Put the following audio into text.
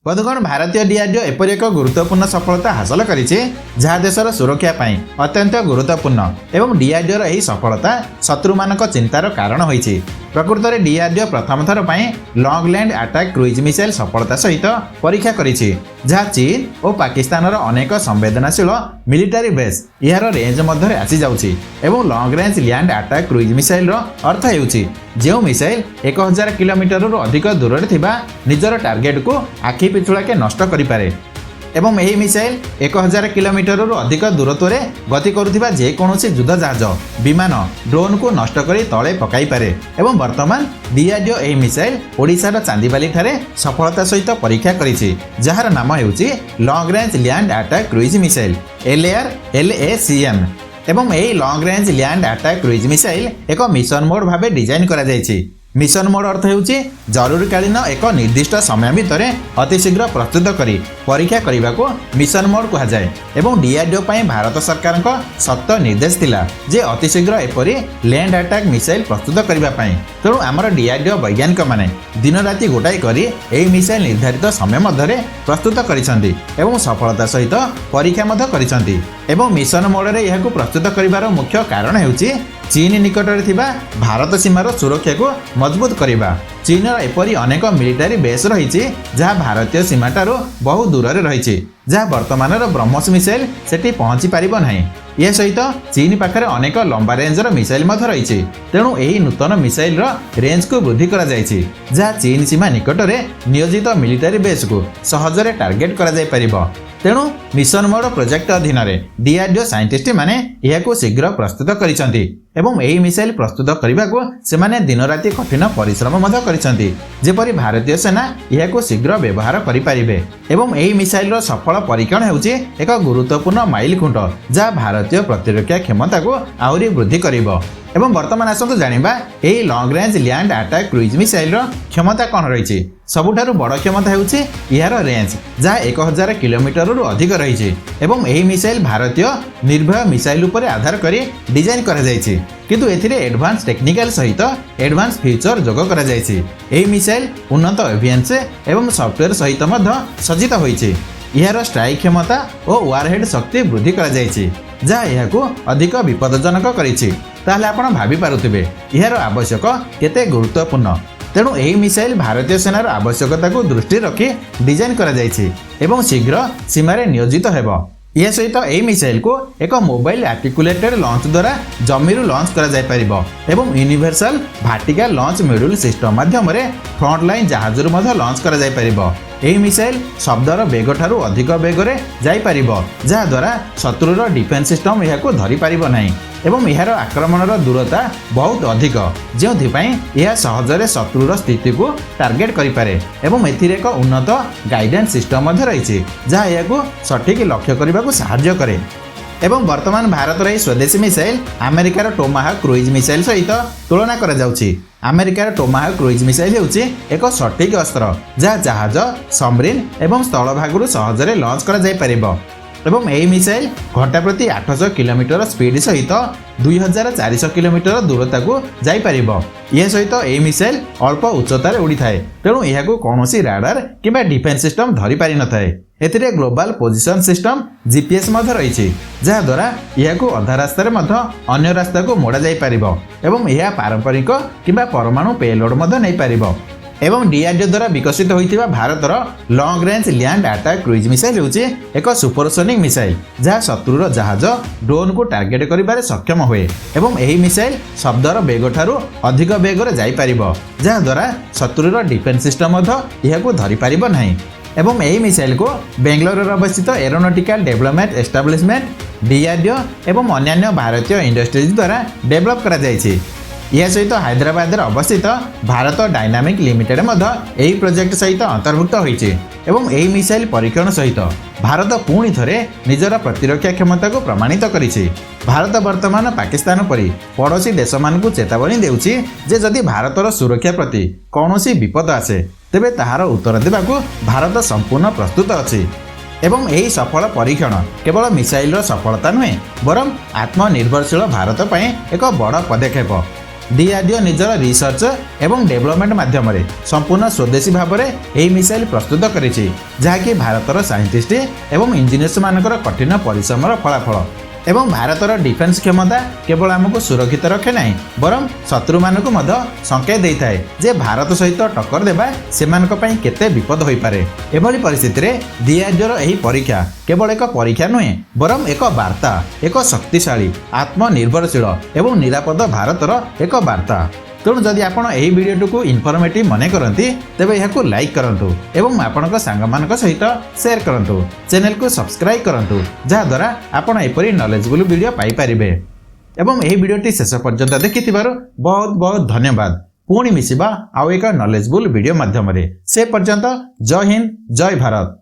बंधुगण भारतीय डीआरडीओ एपरि एक गुरुत्वपूर्ण सफलता हासिल करिछि जहाँ देशर सुरक्षा ପାଇଁ अत्यंत गुरुत्वपूर्ण एवं डीआरडीओ यही सफलता शत्रु मानक चिंतार कारण होइछि। प्रकृत में डीआरडीओ प्रथम थर पर long land attack cruise missile सफलता सहित परीक्षा करिछि जहाँ चीन और पाकिस्तान अनेक संवेदनशील मिलिटारी बेस यार रेंज मध्य आसी जाउछि एवं long range land attack cruise missile अर्थ हेउछि जो मिसाइल 1000 किलोमीटर अधिक दूर थिबा निजर टार्गेट को आखि पिछुड़ाके नष्ट करिपारे एवं यही मिसाइल 1000 किलोमीटर अधिक दूरत्व में गति करुथिबा जेकोसी युद्ध जहाज विमान ड्रोन को नष्ट करी तले पकाई पारे एवं वर्तमान डीआरडीओ यही मिसाइल ओडिशार चांदीबाली ठारे सफलता सहित परीक्षा करिछि जार नाम हेउछि long range land attack cruise missile LACM एवं यही long range land attack cruise missile एक मिशन मोड भाव डिजाइन करा जायछि। मिशन मोड अर्थ हेउछि जरूरीकालीन एक निर्दिष्ट समय भितर अतिशीघ्र प्रस्तुत करी परीक्षा करने को मिशन मोड कहा जाए एवं डीआरडीओ पई भारत सरकार का सख्त निर्देश थिला जे अतिशीघ्र एपरी लैंड अटैक मिसाइल प्रस्तुत करने पाई। तेणु आमर डीआरडीओ वैज्ञानिक माने दिन राति गोटाई करी एही मिसाइल निर्धारित समय मध्य प्रस्तुत करिसंती एवं सफलता सहित परीक्षा मध्य करिसंती एवं मिशन मोड रे यहाकू प्रस्तुत करिवार मुख्य कारण हेउछि चीन निकट में थिबा भारत सीमार सुरक्षा को मजबूत करवा। चीन एपरी अनेक मिलिटारी बेस रही जहाँ भारतीय सीमाठार बहु दूर रही जहाँ वर्तमान ब्रह्मोस मिसाइल सेठी पहुंची पारिबो नाही। यह सहित चीन पाखरे अनेक लंबा रेंजर मिसाइल मध्य रही तेणु यही नूतन मिसाइल रेंज को वृद्धि करा जायछि जहाँ चीन सीमा निकट में नियोजित मिलिटारी बेस को सहजरे टार्गेट करा जाय परिबो। तेणु मिशन मोड प्रोजेक्ट अधीन डीआरडीओ साइंटिस्ट माने यहाकू शीघ्र प्रस्तुत करिसंती एवं यही मिसाइल प्रस्तुत करने को सेमाने दिन राति कठिन परिश्रम मध्य करिसंती जेपरि भारतीय सेना यहाकू शीघ्र व्यवहार करिपारिबे एवं यही मिसाइल सफल परीक्षण हेउछि एक गुरुत्वपूर्ण माइल खुंट जहाँ भारतीय प्रतिरक्षा क्षमता को आहुरी वृद्धि करिबो। एवं वर्तमान आसतु जानिबा एही long range land attack cruise missile क्षमता कौन रही। सबुठारु बड़ क्षमता हेउछि यार रेंज जहाँ 1000 किलोमीटर अधिक रही एवं यही मिसाइल भारतीय निर्भय मिसाइल उपर आधार करी डिजाइन करा जायछि किंतु एथिरे एडवांस टेक्निकल सहित एडवांस फीचर जोग करा जायछि। एही मिसाइल उन्नत एवियंस एवं सॉफ्टवेयर सहित मध्य सज्जित होइछि। यार स्ट्राइक क्षमता और वारहेड शक्ति वृद्धि करा जायछि जहाँ यहाकू अधिक विपदजनक करिछि। ताहले आपण भाबी पारुथिबे यार आवश्यक केते गुरुत्वपूर्ण। तेणु यही मिसाइल भारतीय सेनार आवश्यकता को दृष्टि रखी डिजाइन करा जायछि एवं शीघ्र सीमारे नियोजित हेबो। यह सहित यही मिसाइल को एक मोबाइल आर्टिकुलेटेड लॉन्च द्वारा जमीरू लॉन्च करा जाय परिबो एवं universal vertical launch module system माध्यम रे फ्रंट लाइन जहाजरू मध्य लॉन्च करा जाय परिबो। यही मिसाइल शब्दर बेग ठारू अधिक बेगरे जाय परिबो जहाँ द्वारा शत्रुर डिफेन्स सिस्टम यहाकू धरि परिबो नाही एवं यार आक्रमणर दूरता बहुत अधिक जो यह सहजरे शत्रुर स्थिति को टार्गेट करिपारे एवं एथिरे एक उन्नत गाइडेंस सिस्टम रही जहाँ यह सठिक लक्ष्य करने को साहाय्य करे। एवं वर्तमान भारत रही स्वदेशी मिसाइल अमेरिकार टोमाहाक क्रूइज मिसाइल सहित तुलना करा जाउछि। अमेरिकार टोमाहाक क्रूइज मिसाइल हेउछि एक सठिक अस्त्र जहाँ जहाज सबमरीन एवं स्थल भागरू सहजरे लॉन्च करा जाय परिबो एवं यही मिसाइल घंटा प्रति 800 किलोमीटर स्पीड सहित 2400 किलोमीटर दूरता को जाई परिबो। यह सहित यही मिसाइल अल्प उच्चतार उड़ी थाए तेणु यहाकू कौनसी राडार किंबा डिफेन्स सिस्टम धरि पारि न थाए। एथिरे ग्लोबल पोजिशन सिस्टम जीपीएस मध्य रही जहाँ द्वारा यहाकू अधा रास्तार मध्य अन्य रास्ता को मोड़ा जाई परिबो एवं यह पारंपरिक किंबा परमाणु पेलोड मध्य नहीं पारिबो। एवं डीआरडीओ द्वारा विकसित होइतिबा भारतर long range land attack cruise missile होछि एक सुपरसोनिक मिसाइल जहाँ शत्रुर जहाज ड्रोन को टार्गेट करिबारे सक्षम हुए एवं यही मिसाइल शब्दर बेग ठारू अधिक बेगरे जाई परिबो जहाँ द्वारा शत्रुर डिफेन्स सिस्टम मध्य यहाकू धरि परिबो नाही। एवं यही मिसाइल को बेंगलोर अवस्थित एरोनॉटिकल डेवलपमेंट एस्टाब्लिशमेंट डीआरडीओ एवं अन्य भारतीय इंडस्ट्रीज द्वारा डेवलप करा जायछि। यह सहित हैदराबाद अवस्थित भारत डायनामिक लिमिटेड यही प्रोजेक्ट सहित अंतर्भुक्त होइछि एवं यही मिसाइल परीक्षण सहित भारत पुणी थरे निजर प्रतिरक्षा क्षमता को प्रमाणित करिछि। भारत वर्तमान पाकिस्तान परी पड़ोशी देश मानकु चेतावनी देउछि जे जदि भारतर सुरक्षा प्रति कौनसी विपद आसे तेबे ताहार उत्तर देबाकू भारत संपूर्ण प्रस्तुत अछि एवं यही सफल परीक्षण केवल मिसाइल सफलता नुहे बरं आत्मनिर्भरशील भारत पई एक बड़ पदक्षेप। DRDO निजर रिसर्च एवं डेवलपमेंट माध्यम संपूर्ण स्वदेशी भाव में यह मिसाइल प्रस्तुत करिछि जहाँकि भारतर साइंटिस्ट एवं इंजीनियर्स मानकर कठिन परिश्रम फलाफल एवं भारतर डिफेन्स क्षमता केवल आमको सुरक्षित रखे नहीं बरं शत्रु मानक संकेत देता है जे भारत सहित टक्कर देवा सेमानक पई केते विपद होई पारे। एभली परिस्थिति रे DRDO एही परीक्षा केवल एक परीक्षा नुहे बरं एक वार्ता, एक शक्तिशाली आत्मनिर्भरशील एवं निरापद भारतर एक वार्ता। तेणु जदि आपण एही वीडियो को इनफॉर्मेटिव मने करंती तेबे यहाकू लाइक करंतु एवं आपणक सांगमानक सहित शेयर करंतु। चैनल को सब्सक्राइब करंतु जहा द्वारा आपण एपरी नॉलेजेबल वीडियो पाई परिबे। एवं एही वीडियोटी शेष पर्यंत देखिथिबार बहुत बहुत धन्यवाद। पुणी मिसिबा आउ एक नॉलेजेबल वीडियो माध्यम से पर्यंत जय हिंद जय भारत।